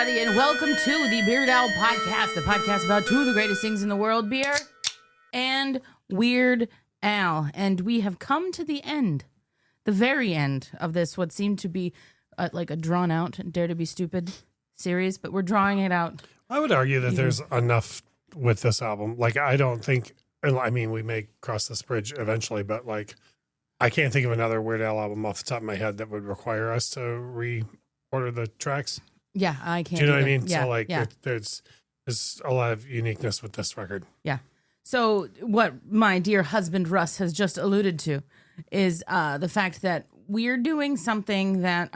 everybody, and welcome to the Beard Owl Podcast, the podcast about two of the greatest things in the world, beer and Weird Al. And we have come to the end, the very end of this, what seemed to be like a drawn-out Dare to Be Stupid series, but we're drawing it out. I would argue that there's enough with this album. Like, I don't think, I mean, we may cross this bridge eventually, but like, I can't think of another Weird Al album off the top of my head that would require us to reorder the tracks. Yeah, I can't. Do you know what I mean? Yeah, so like, yeah. there's a lot of uniqueness with this record. Yeah. So what my dear husband Russ has just alluded to is the fact that we're doing something that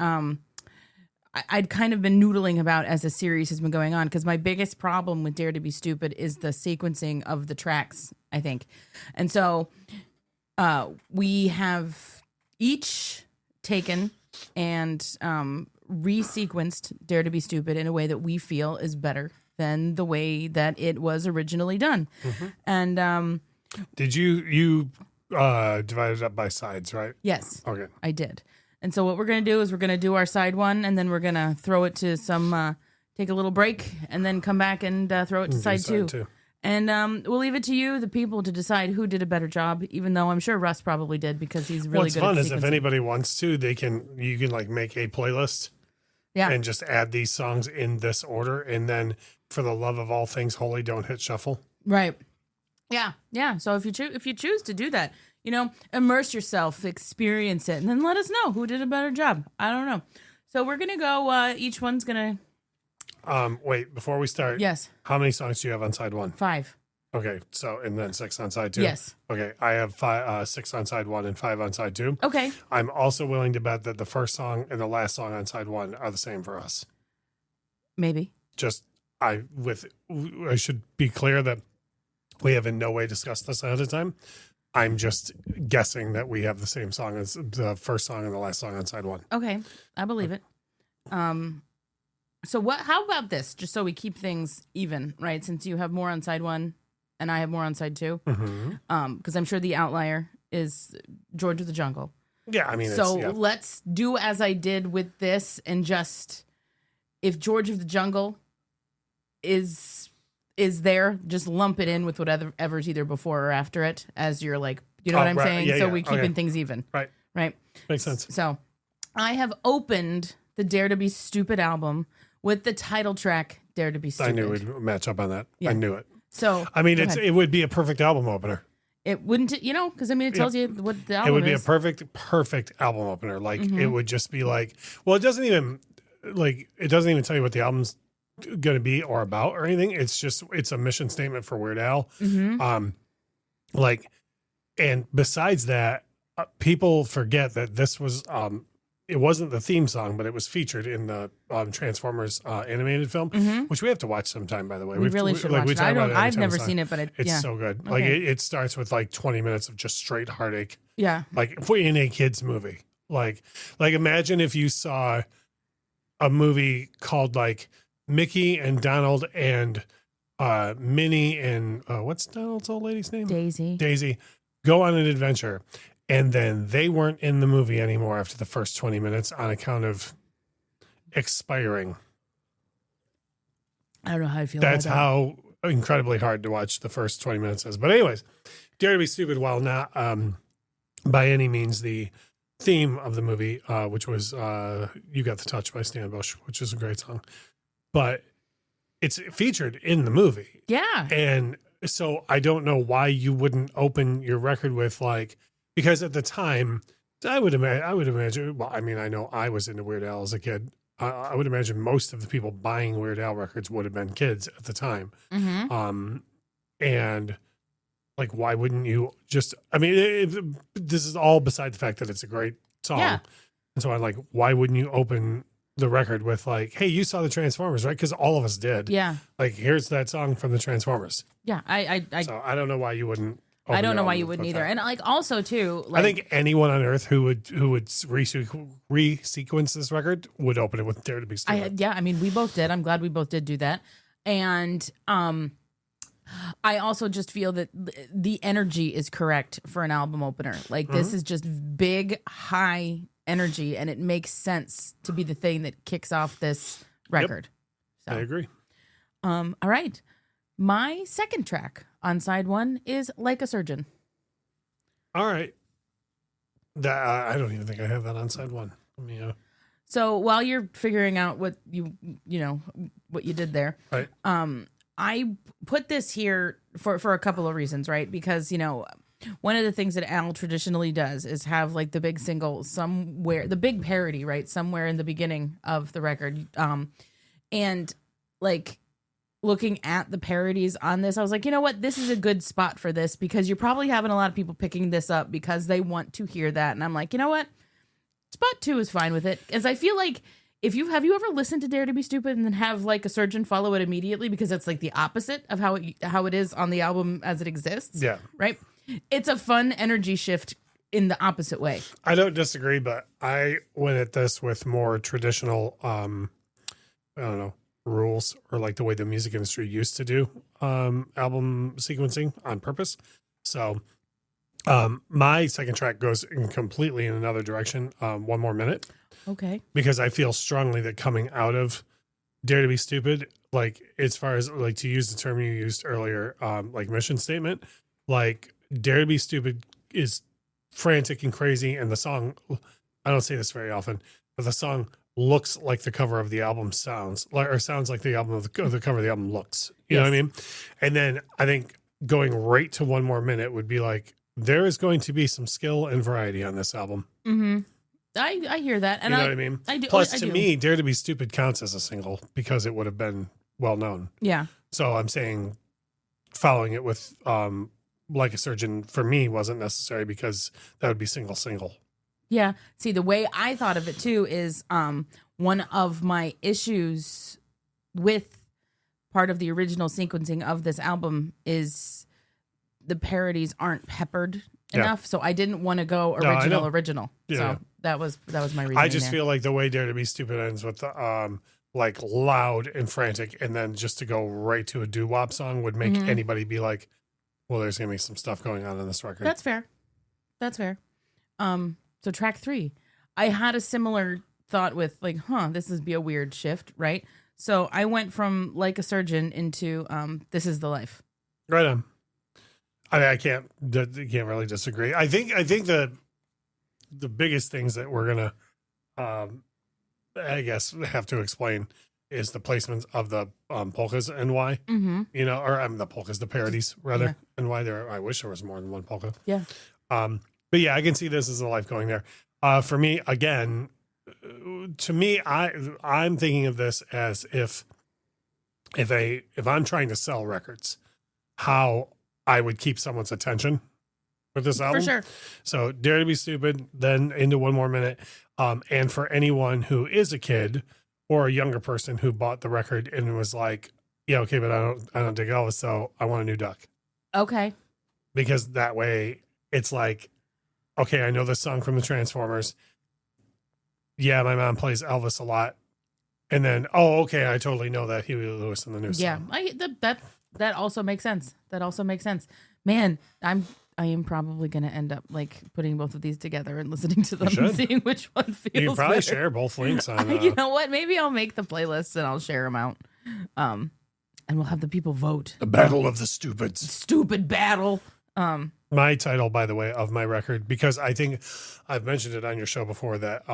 I'd kind of been noodling about as the series has been going on, because my biggest problem with Dare to Be Stupid is the sequencing of the tracks, I think. And so we have each taken and resequenced Dare to Be Stupid in a way that we feel is better than the way that it was originally done. Mm-hmm. And did you divide it up by sides, right? Yes. Okay. I did. And so what we're going to do is we're going to do our side one, and then we're going to throw it to some take a little break, and then come back and throw it to side two. And we'll leave it to you, the people, to decide who did a better job, even though I'm sure Russ probably did, because he's really good at What's fun sequencing. is if anybody wants to, you can like make a playlist. Yeah. And just add these songs in this order. And then for the love of all things holy, don't hit shuffle. Right. Yeah. Yeah. So if you choose to do that, immerse yourself, experience it, and then let us know who did a better job. I don't know. So we're going to go, each one's going to. Wait, before we start. Yes. How many songs do you have on side one? 5. Okay. So, and then 6 on side 2? Yes. Okay. I have 6 on side 1 and 5 on side 2. Okay. I'm also willing to bet that the first song and the last song on side 1 are the same for us. Maybe. I should be clear that we have in no way discussed this ahead of time. I'm just guessing that we have the same song as the first song and the last song on side 1. Okay. I believe it. So how about this? Just so we keep things even, right? Since you have more on side 1 and I have more on side 2. Mm-hmm. Because I'm sure the outlier is George of the Jungle. Yeah, I mean, let's do as I did with this, and just, if George of the Jungle is there, just lump it in with whatever's either before or after it, as you're like, you know what I'm saying? Yeah, so we're keeping things even. Right. Makes sense. So I have opened the Dare to Be Stupid album with the title track, Dare to Be Stupid. I knew we'd match up on that. Yeah. I knew it. So I mean, it would be a perfect album opener. It wouldn't, because I mean, it tells you what the album is. It would be a perfect album opener. Like, It would just be like, well, it doesn't even tell you what the album's going to be or about or anything. It's a mission statement for Weird Al. Mm-hmm. And besides that, people forget that this was, it wasn't the theme song, but it was featured in the Transformers animated film, which we have to watch sometime, by the way. We really should watch it. I've never seen it, but it's so good. Okay. Like it starts with like 20 minutes of just straight heartache. Yeah. Like in a kid's movie. Like imagine if you saw a movie called like Mickey and Donald and Minnie and what's Donald's old lady's name? Daisy go on an adventure. And then they weren't in the movie anymore after the first 20 minutes on account of expiring. I don't know how I feel That's about that. how incredibly hard to watch the first 20 minutes is. But anyways, Dare to Be Stupid, while not by any means the theme of the movie, which was You Got the Touch by Stan Bush, which is a great song. But it's featured in the movie. Yeah. And so I don't know why you wouldn't open your record with like, because at the time, I would imagine. Well, I mean, I know I was into Weird Al as a kid. I would imagine most of the people buying Weird Al records would have been kids at the time. Mm-hmm. And like, why wouldn't you just? I mean, this is all beside the fact that it's a great song. Yeah. And so I'm like, why wouldn't you open the record with like, "Hey, you saw the Transformers, right?" Because all of us did. Yeah. Like, here's that song from the Transformers. Yeah. So I don't know why you wouldn't. I don't know why you wouldn't either. And like also too, like, I think anyone on earth who would resequence this record would open it with Dare to Be Stupid. I mean, we both did. I'm glad we both did do that. And I also just feel that the energy is correct for an album opener. Like this is just big, high energy, and it makes sense to be the thing that kicks off this record. So, I agree. all right. My second track on side one is Like a Surgeon. All right. That I don't even think I have that on side one. Let me, So while you're figuring out what what you did there, right. I put this here for a couple of reasons, right? Because, one of the things that Al traditionally does is have like the big single somewhere, the big parody, right? Somewhere in the beginning of the record. And like looking at the parodies on this, I was like, you know what? This is a good spot for this because you're probably having a lot of people picking this up because they want to hear that. And I'm like, you know what? Spot 2 is fine with it. As I feel like have you ever listened to Dare to Be Stupid and then have like a surgeon follow it immediately because it's like the opposite of how it is on the album as it exists? Yeah. Right? It's a fun energy shift in the opposite way. I don't disagree, but I went at this with more traditional, I don't know, rules or like the way the music industry used to do album sequencing on purpose. So my second track goes completely in another direction. 1 More Minute. Okay. Because I feel strongly that coming out of Dare to Be Stupid, like as far as like to use the term you used earlier, like mission statement, like Dare to Be Stupid is frantic and crazy. And the song, I don't say this very often, but the song looks like the cover of the album sounds like the album of the cover of the album looks, you know what I mean? And then I think going right to 1 More Minute would be like, there is going to be some skill and variety on this album. Mm-hmm. I hear that. And you know what I mean? I do. Plus, I to do. me, Dare to Be Stupid counts as a single because it would have been well known. Yeah. So I'm saying following it with Like a Surgeon for me wasn't necessary because that would be single. Yeah. See, the way I thought of it too is one of my issues with part of the original sequencing of this album is the parodies aren't peppered enough. So I didn't want to go original. Yeah. So that was my reason. I just feel like the way Dare to Be Stupid ends with the like loud and frantic, and then just to go right to a doo-wop song would make anybody be like, well, there's gonna be some stuff going on in this record. That's fair. So track 3, I had a similar thought with like, this is be a weird shift, right? So I went from Like a Surgeon into This Is the Life. Right on. I mean, I can't really disagree. I think the biggest things that we're gonna, I guess, have to explain is the placements of the polkas and why. Mm-hmm. The polkas, the parodies rather, and why there. I wish there was more than one polka. Yeah. But yeah, I can see This Is the Life going there. For me, again, to me, I'm thinking of this as if I'm trying to sell records, how I would keep someone's attention with this album. For sure. So Dare to Be Stupid, then into 1 More Minute. And for anyone who is a kid or a younger person who bought the record and was like, yeah, okay, but I don't dig Elvis, so I want a new duck. Okay. Because that way it's like, okay, I know this song from the Transformers. Yeah, my mom plays Elvis a lot. And then, okay, I totally know that Huey Lewis in the new song. Yeah, that also makes sense. Man, I am probably going to end up like putting both of these together and listening to them and seeing which one feels You can probably better. share both links on. You know what? Maybe I'll make the playlists and I'll share them out. And we'll have the people vote. The Battle of the Stupids. Stupid battle. My title, by the way, of my record, because I think I've mentioned it on your show before that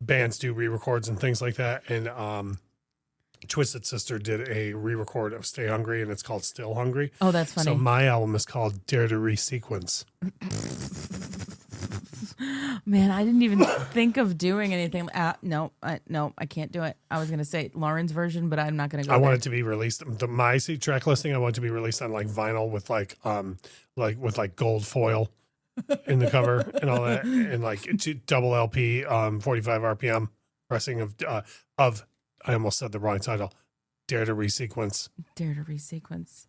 bands do re-records and things like that. And Twisted Sister did a re-record of Stay Hungry, and it's called Still Hungry. Oh, that's funny. So my album is called Dare to Resequence. Man, I didn't even think of doing anything. No, I can't do it. I was going to say Lauren's version, but I'm not going to go I there. want it to be released. My track listing, I want it to be released on like vinyl with with gold foil in the cover and all that, and like double LP, 45 RPM pressing of. I almost said the wrong title. Dare to Resequence. Dare to Resequence.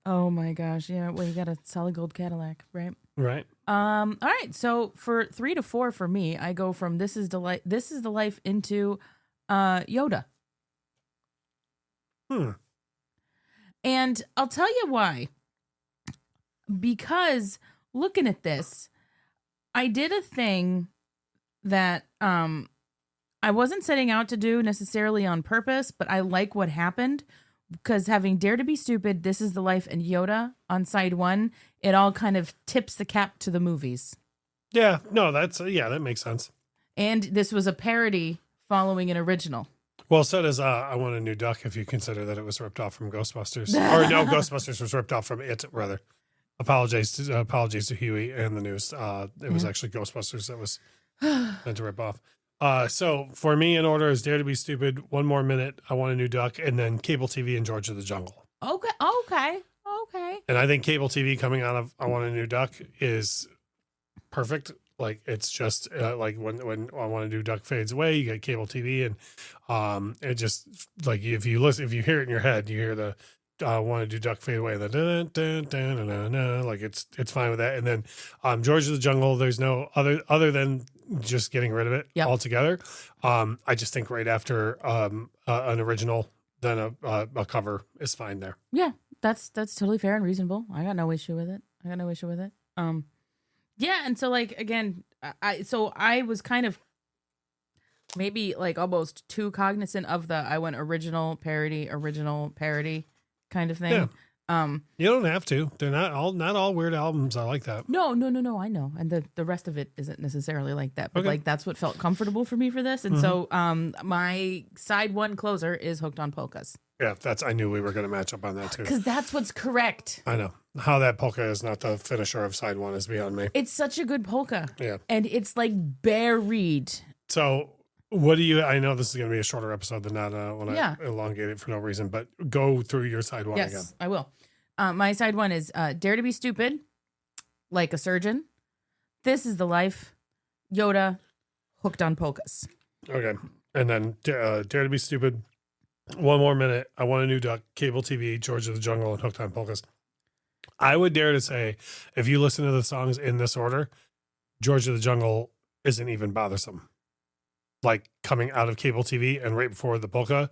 Oh my gosh. Yeah. Well, you got a solid gold Cadillac, right? Right. All right. So for 3 to 4 for me, I go from This Is the Life into Yoda. And I'll tell you why. Because looking at this, I did a thing that I wasn't setting out to do necessarily on purpose, but I like what happened because having Dare to Be Stupid, This Is the Life, and Yoda on side 1, it all kind of tips the cap to the movies. Yeah, no, that makes sense. And this was a parody following an original. Well, so does I Want a New Duck, if you consider that it was ripped off from Ghostbusters. Or no, Ghostbusters was ripped off from It, rather. Apologies to Huey and the news. It was actually Ghostbusters that was meant to rip off. So for me, in order is Dare to Be Stupid, One More Minute, I Want a New Duck, and then Cable TV and George of the Jungle. Okay. And I think Cable TV coming out of I Want a New Duck is perfect. Like, it's just like when I Want a New Duck fades away, you get Cable TV, and it just, like, if you hear it in your head, you hear the Want to Do Duck fade away, the dun, dun, dun, dun, dun, dun, like it's fine with that. And then George of the Jungle, there's no other than just getting rid of it altogether. I just think right after an original, then a cover is fine there. Yeah, that's totally fair and reasonable. I got no issue with it. Yeah, and so, like, again, I was kind of maybe like almost too cognizant of the I went original parody kind of thing. Yeah. You don't have to. They're not all Weird albums are like that. No, I know. And the rest of it isn't necessarily like that. But Okay. like that's what felt comfortable for me for this. And so my side 1 closer is Hooked on Polkas. Yeah, I knew we were going to match up on that too. Because that's what's correct. I know. How that polka is not the finisher of side 1 is beyond me. It's such a good polka. Yeah. And it's like buried. So what do you, I know this is going to be a shorter episode than not when I elongate it for no reason, but go through your side 1 again. Yes, I will. My side 1 is Dare to Be Stupid, Like a Surgeon, This Is the Life, Yoda, Hooked on Polkas. Okay. And then Dare to Be Stupid, One More Minute, I Want a New Duck, Cable TV, George of the Jungle, and Hooked on Polkas. I would dare to say, if you listen to the songs in this order, George of the Jungle isn't even bothersome. Like, coming out of Cable TV and right before the polka,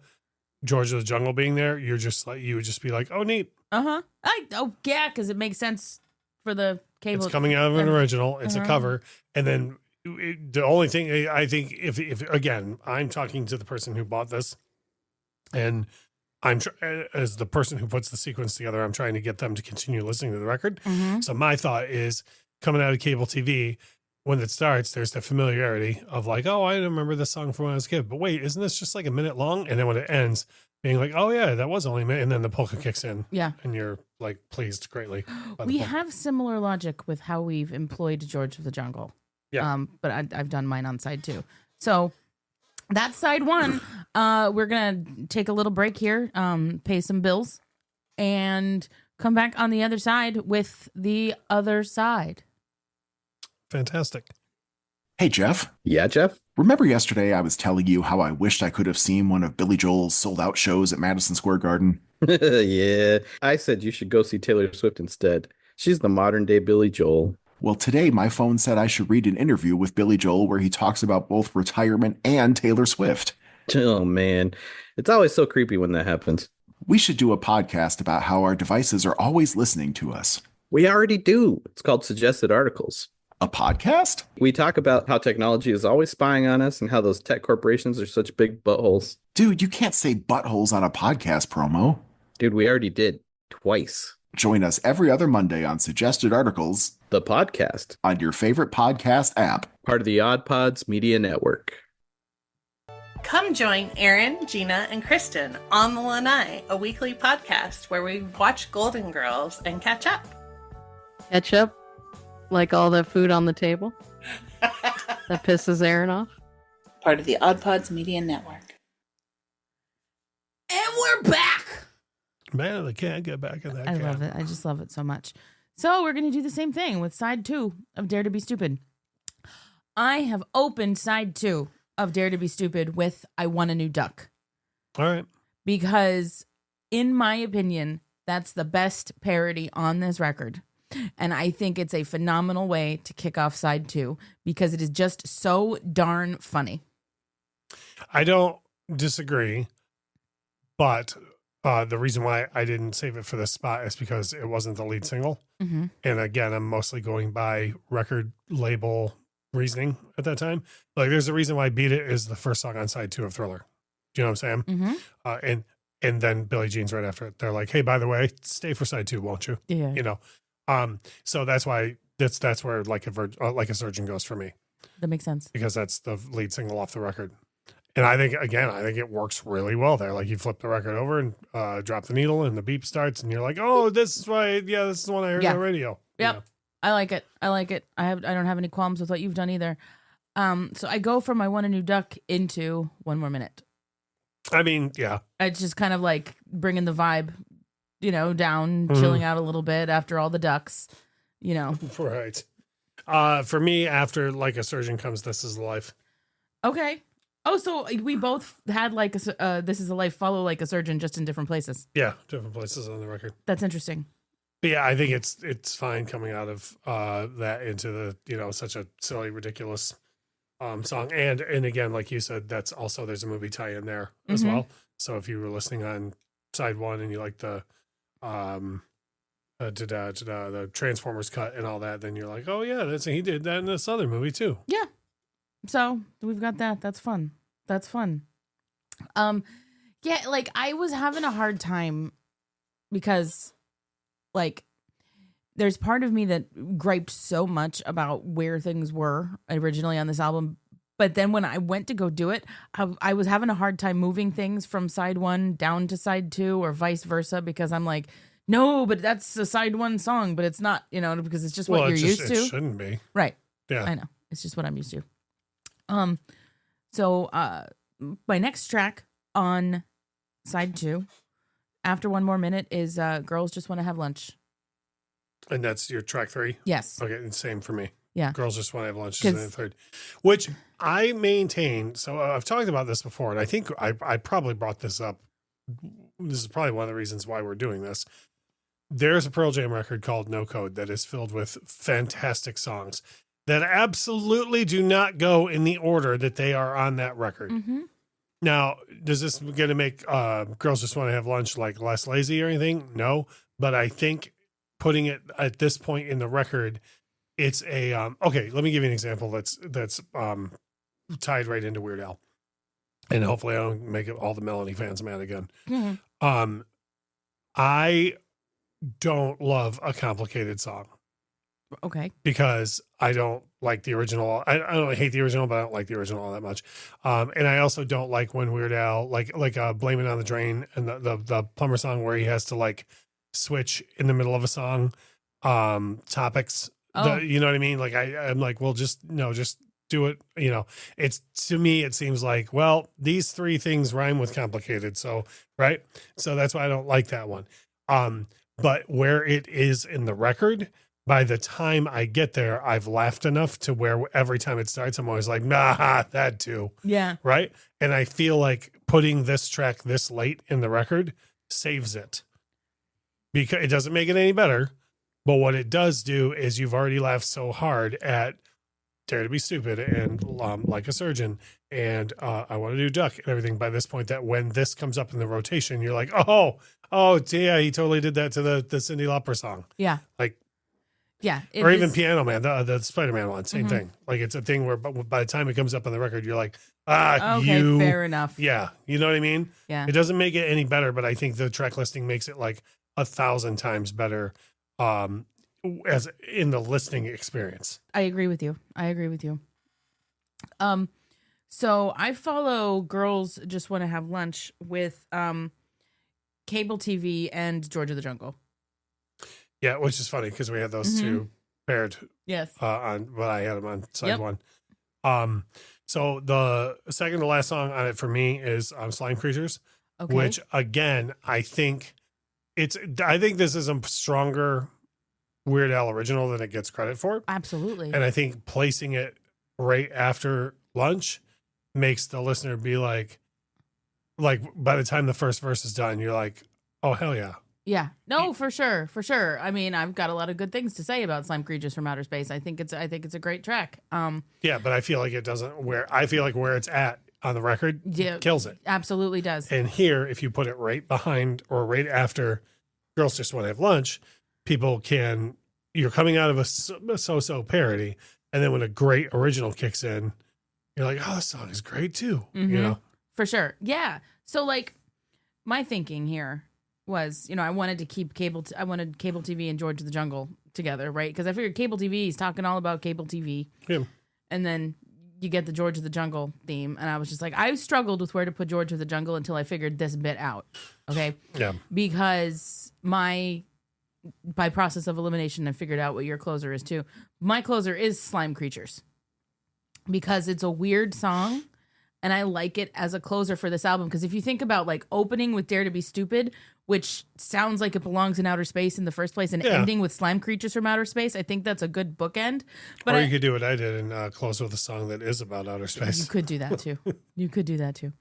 George of the Jungle being there, you would just be like, oh, neat. Yeah, because it makes sense for the cable. It's coming out of an original. It's a cover. And then the only thing I think, if again, I'm talking to the person who bought this, and as the person who puts the sequence together, I'm trying to get them to continue listening to the record. Mm-hmm. So my thought is, coming out of Cable TV, when it starts, there's the familiarity of like, oh, I remember this song from when I was a kid. But wait, isn't this just like a minute long? And then when it ends, being like, oh yeah, that was only a minute. And then the polka kicks in. Yeah. And you're like pleased greatly. We have similar logic with how we've employed George of the Jungle. Yeah. But I've done mine on side 2. So that's side 1. We're going to take a little break here, pay some bills, and come back on the other side with the other side. Fantastic. Hey, Jeff. Yeah, Jeff? Remember yesterday I was telling you how I wished I could have seen one of Billy Joel's sold-out shows at Madison Square Garden? Yeah. I said you should go see Taylor Swift instead. She's the modern-day Billy Joel. Well, today my phone said I should read an interview with Billy Joel where he talks about both retirement and Taylor Swift. Oh, man. It's always so creepy when that happens. We should do a podcast about how our devices are always listening to us. We already do. It's called Suggested Articles. A podcast? We talk about how technology is always spying on us and how those tech corporations are such big buttholes. Dude, you can't say buttholes on a podcast promo. Dude, we already did. Twice. Join us every other Monday on Suggested Articles, The podcast. on your favorite podcast app. Part of the OddPods Media Network. Come join Erin, Gina, and Kristen on the Lanai, a weekly podcast where we watch Golden Girls and catch up. Catch up? Like all the food on the table? That pisses Aaron off? Part of the OddPods Media Network. And we're back. Man, I can't get back in that. I love it. I just love it so much. So we're going to do the same thing with side 2 of Dare to Be Stupid. I have opened side 2 of Dare to Be Stupid with I Want a New Duck. All right. Because in my opinion, that's the best parody on this record. And I think it's a phenomenal way to kick off side 2 because it is just so darn funny. I don't disagree, but the reason why I didn't save it for this spot is because it wasn't the lead single. Mm-hmm. And again, I'm mostly going by record label reasoning at that time. Like, there's a reason why Beat It is the first song on side 2 of Thriller. Do you know what I'm saying? Mm-hmm. And then Billie Jean's right after it. They're like, hey, by the way, stay for side 2, won't you? Yeah. You know, so that's why that's where Like a Surgeon goes for me, That makes sense. because that's the lead single off the record. And I think it works really well there. Like, you flip the record over and drop the needle and the beep starts and you're like, oh, this is why. Yeah, this is the one I heard on the radio. Yep. You know? I like it. I don't have any qualms with what you've done either. So I go from I Want a New Duck into One More Minute. I mean, yeah. It's just kind of like bringing the vibe, down, chilling out a little bit after all the ducks, Right. For me, after Like a Surgeon comes This Is Life. Okay. Oh, so we both had This Is a Life follow Like a Surgeon, just in different places. Yeah, different places on the record. That's interesting. But yeah, I think it's fine coming out of that into the such a silly, ridiculous song. And again, like you said, that's also, there's a movie tie in there as well. So if you were listening on side 1 and you like the Transformers cut and all that, then you're like, oh yeah, he did that in this other movie too. Yeah. So we've got that. That's fun. Yeah, like I was having a hard time because like there's part of me that griped so much about where things were originally on this album. But then when I went to go do it, I was having a hard time moving things from side 1 down to side 2 or vice versa, because I'm like, no, but that's a side 1 song, but it's not, because it's just what you're used to. It shouldn't be. Right. Yeah. I know. It's just what I'm used to. So my next track on side 2 after One More Minute is Girls Just Want to Have Lunch. And that's your track 3? Yes. Okay, and same for me. Yeah. Girls Just Want to Have Lunch is in the third. Which I maintain, so I've talked about this before, and I think I probably brought this up. This is probably one of the reasons why we're doing this. There's a Pearl Jam record called No Code that is filled with fantastic songs that absolutely do not go in the order that they are on that record. Mm-hmm. Now, does this going to make Girls Just Want to Have Lunch like less lazy or anything? No, but I think putting it at this point in the record, it's a okay. Let me give you an example that's tied right into Weird Al, and hopefully I don't make all the Melanie fans mad again. Mm-hmm. I don't love a complicated song. Okay. Because I don't like the original. I don't hate the original, but I don't like the original all that much. And I also don't like when Weird Al, like Blame It on the Drain and the Plumber song where he has to like switch in the middle of a song topics. Oh. You know what I mean? Like I'm like, well, just do it. It's, to me, it seems like, well, these 3 things rhyme with complicated. So, right. So that's why I don't like that one. But where it is in the record, by the time I get there, I've laughed enough to where every time it starts, I'm always like, nah, that too. Yeah. Right. And I feel like putting this track this late in the record saves it, because it doesn't make it any better. But what it does do is you've already laughed so hard at Dare to Be Stupid and Like a Surgeon and I Want to Do Duck and everything by this point, that when this comes up in the rotation, you're like, oh, yeah, he totally did that to the Cyndi Lauper song. Yeah. Like, yeah. Or even Piano Man, the Spider-Man one, same thing. Like, it's a thing where by the time it comes up on the record, you're like, okay, fair enough. Yeah. You know what I mean? Yeah. It doesn't make it any better, but I think the track listing makes it like 1,000 times better as in the listening experience. I agree with you. So I follow Girls Just Want to Have Lunch with cable TV and George of the Jungle. Yeah, which is funny because we had those 2 paired. Yes. But I had them on side 1. So the second to last song on it for me is Slime Creatures, which again, I think this is a stronger Weird Al original than it gets credit for. Absolutely. And I think placing it right after Lunch makes the listener be like by the time the first verse is done, you're like, oh, hell yeah. Yeah, no, for sure. I mean, I've got a lot of good things to say about Slime Creatures from Outer Space. I think it's a great track. Yeah, but I feel like it doesn't where it's at on the record kills it. Absolutely does. And here, if you put it right behind or right after Girls Just Want to Have Lunch, you're coming out of a so-so parody. And then when a great original kicks in, you're like, oh, this song is great too. You know? For sure. Yeah. So like my thinking here was, I wanted to keep I wanted cable TV and George of the Jungle together, right? Because I figured cable TV is talking all about cable TV. Yeah. And then you get the George of the Jungle theme. And I was just like, I struggled with where to put George of the Jungle until I figured this bit out. Okay. Yeah. Because by process of elimination, I figured out what your closer is too. My closer is Slime Creatures because it's a weird song. And I like it as a closer for this album. Because if you think about like opening with Dare to Be Stupid, which sounds like it belongs in outer space in the first place, and ending with Slime Creatures from Outer Space, I think that's a good bookend. But or you could do what I did and close with a song that is about outer space. You could do that too.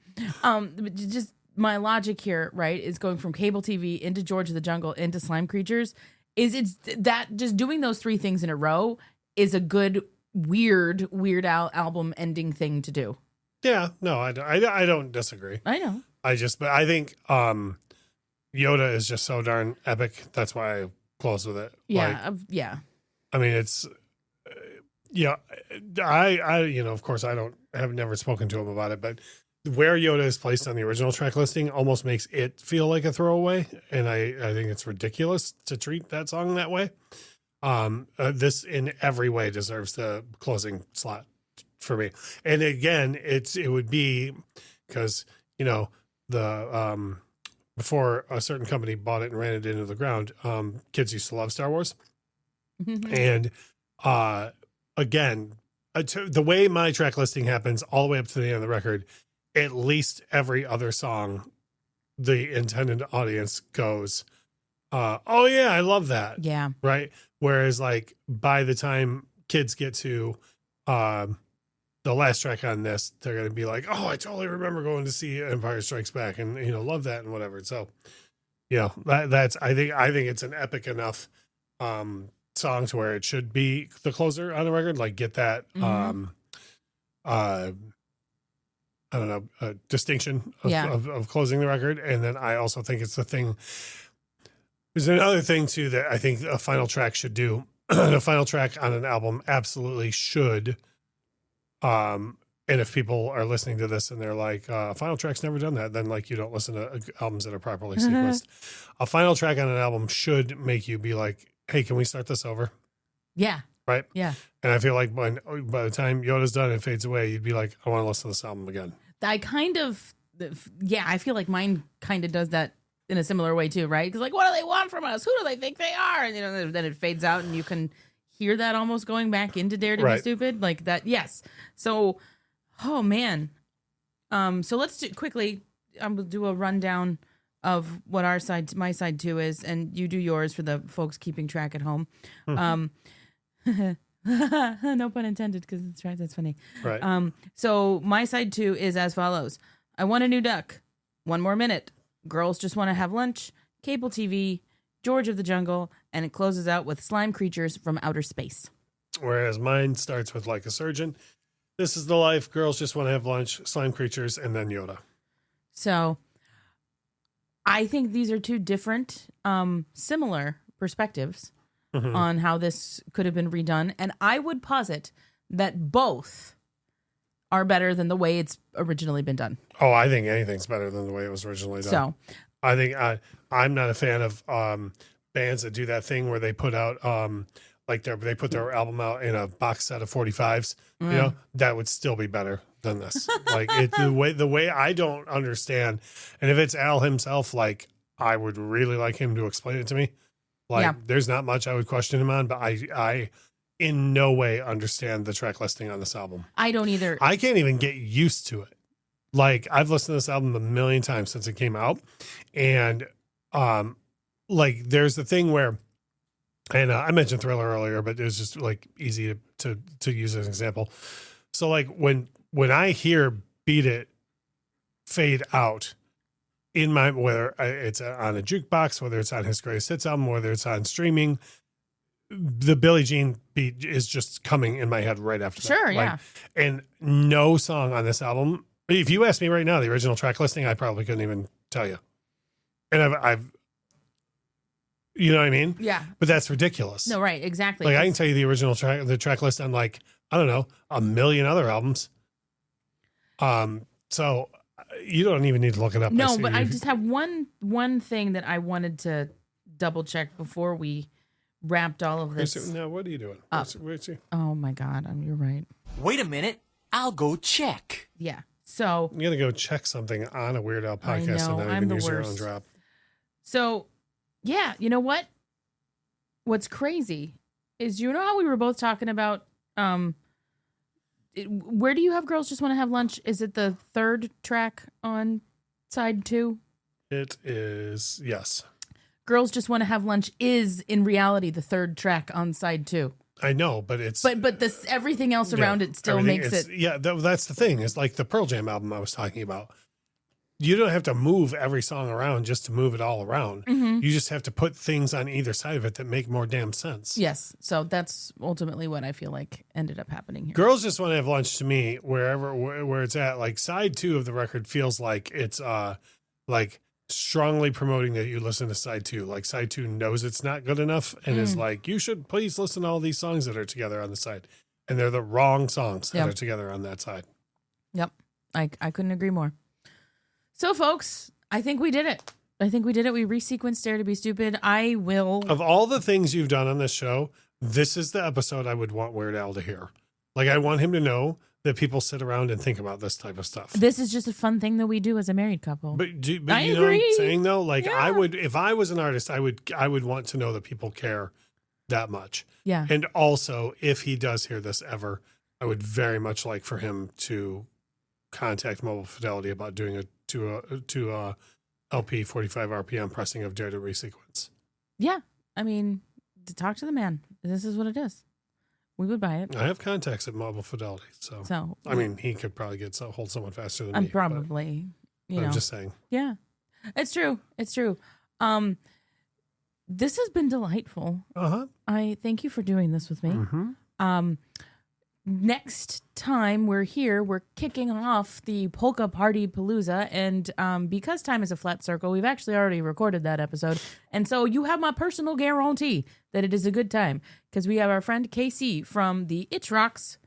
But just my logic here, right, is going from cable TV into George of the Jungle into Slime Creatures. It's that just doing those three things in a row is a good Weird Al album ending thing to do. Yeah, no, I don't disagree. I know. But I think Yoda is just so darn epic. That's why I close with it. Yeah, I mean, it's I of course have never spoken to him about it, but where Yoda is placed on the original track listing almost makes it feel like a throwaway, and I think it's ridiculous to treat that song that way. This in every way deserves the closing slot for me. And again, it would be because, the before a certain company bought it and ran it into the ground, kids used to love Star Wars. And again, the way my track listing happens all the way up to the end of the record, at least every other song, the intended audience goes, oh yeah, I love that. Yeah. Right. Whereas like by the time kids get to the last track on this, they're going to be like, oh, I totally remember going to see Empire Strikes Back and, love that and whatever. So, that's, I think it's an epic enough song to where it should be the closer on the record. Like get that, I don't know, distinction of closing the record. And then I also think it's the thing. There's another thing too that I think a final track should do. The final track on an album absolutely should. And if people are listening to this and they're like, final track's never done that, then like you don't listen to albums that are properly sequenced. A final track on an album should make you be like, hey, can we start this over? Yeah. Right? Yeah. And I feel like by the time Yoda's done and fades away, you'd be like, I want to listen to this album again. I feel like mine kind of does that in a similar way too, right? Because like, what do they want from us? Who do they think they are? And then it fades out, and you can hear that almost going back into Dare to Be Stupid, like that. Yes. So, oh man. So let's quickly. We'll do a rundown of what my side too is, and you do yours for the folks keeping track at home. No pun intended, because it's right. That's funny. Right. So my side two is as follows: I Want a New Duck, One More Minute, Girls Just Want to Have Lunch, Cable TV, George of the Jungle, and it closes out with Slime Creatures from Outer Space. Whereas mine starts with Like a Surgeon, This Is the Life, Girls Just Want to Have Lunch, Slime Creatures, and then Yoda. So I think these are two different, similar perspectives on how this could have been redone. And I would posit that both are better than the way it's originally been done. Oh, I think anything's better than the way it was originally done. So I think I'm not a fan of bands that do that thing where they put out they put their album out in a box set of 45s. That would still be better than this. Like the way I don't understand. And if it's Al himself, like I would really like him to explain it to me. Like there's not much I would question him on, but I in no way understand the track listing on this album. I don't either. I can't even get used to it. Like I've listened to this album a million times since it came out. And like there's the thing where, and I mentioned Thriller earlier, but it was just like easy to use as an example. So like when I hear Beat It fade out in my, whether it's on a jukebox, whether it's on his greatest hits album, whether it's on streaming, the Billie Jean beat is just coming in my head right after that. Sure, yeah. And no song on this album. If you ask me right now, the original track listing, I probably couldn't even tell you. And You know what I mean? Yeah. But that's ridiculous. No, right. Exactly. Like I can tell you the original track, the track list on like, I don't know, a million other albums. So you don't even need to look it up. No, but I just have one thing that I wanted to double check before we wrapped all of this. Now, what are you doing? Where's he? Oh my God, you're right. Wait a minute. I'll go check. Yeah. So I'm gonna go check something on a Weird Al podcast and not I'm even the use your own worst. drop. So, yeah, you know what? What's crazy is, you know how we were both talking about where do you have Girls Just Want to Have Lunch? Is it the third track on side 2? It is, yes. Girls Just Want to Have Lunch is in reality the third track on side 2. I know, but it's but this everything else around it still makes it. Yeah, that's the thing. It's like the Pearl Jam album I was talking about. You don't have to move every song around just to move it all around. Mm-hmm. You just have to put things on either side of it that make more damn sense. Yes, so that's ultimately what I feel like ended up happening here. Girls Just Want to Have Lunch to me, where it's at, like side 2 of the record feels like it's like strongly promoting that you listen to side 2. Like side 2 knows it's not good enough and is like, you should please listen to all these songs that are together on the side. And they're the wrong songs that are together on that side. Yep. I couldn't agree more. So folks, I think we did it. We resequenced Dare to Be Stupid. I will. Of all the things you've done on this show, this is the episode I would want Weird Al to hear. Like, I want him to know that people sit around and think about this type of stuff. This is just a fun thing that we do as a married couple. But you I know what agree. I'm saying though? Like Yeah. I would, if I was an artist, I would want to know that people care that much. Yeah. And also, if he does hear this ever, I would very much like for him to contact Mobile Fidelity about doing a two LP 45 RPM pressing of Dare to Resequence. Yeah. I mean, to talk to the man. This is what it is. We would buy it. I have contacts at Mobile Fidelity, so I mean, he could probably hold someone faster than me. Probably, but I'm just saying. Yeah, it's true. It's true. This has been delightful. I thank you for doing this with me. Mm-hmm. Next time we're here, we're kicking off the Polka Party Palooza. And because time is a flat circle, we've actually already recorded that episode. And so you have my personal guarantee that it is a good time, because we have our friend KC from the Itch Rocks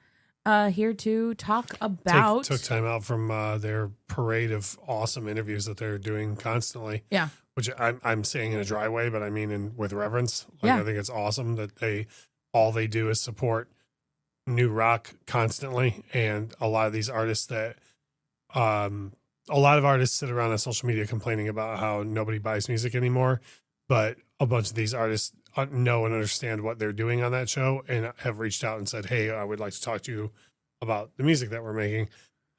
here to talk about. Took time out from their parade of awesome interviews that they're doing constantly. Yeah. Which I'm saying in a dry way, but I mean with reverence. Like, Yeah. I think it's awesome that all they do is support new rock constantly, and a lot of these artists that a lot of artists sit around on social media complaining about how nobody buys music anymore, but a bunch of these artists know and understand what they're doing on that show and have reached out and said, hey, I would like to talk to you about the music that we're making.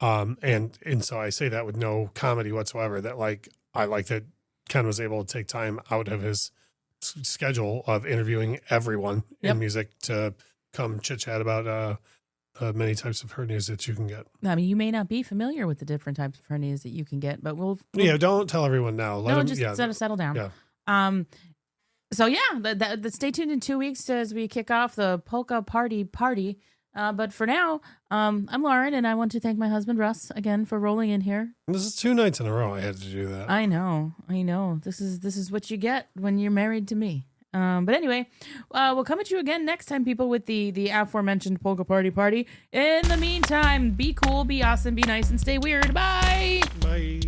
And so I say that with no comedy whatsoever, that like I like that Ken was able to take time out of his schedule of interviewing everyone in music to come chit chat about many types of hernias that you can get. I mean, you may not be familiar with the different types of hernias that you can get, but we'll don't tell everyone now. Let them, settle down. Yeah. So yeah, stay tuned in 2 weeks as we kick off the Polka Party. But for now, I'm Lauren, and I want to thank my husband Russ again for rolling in here. This is 2 nights in a row I had to do that. I know. This is what you get when you're married to me. But anyway, we'll come at you again next time, people, with the aforementioned Polka Party. In the meantime, be cool, be awesome, be nice, and stay weird. Bye. Bye.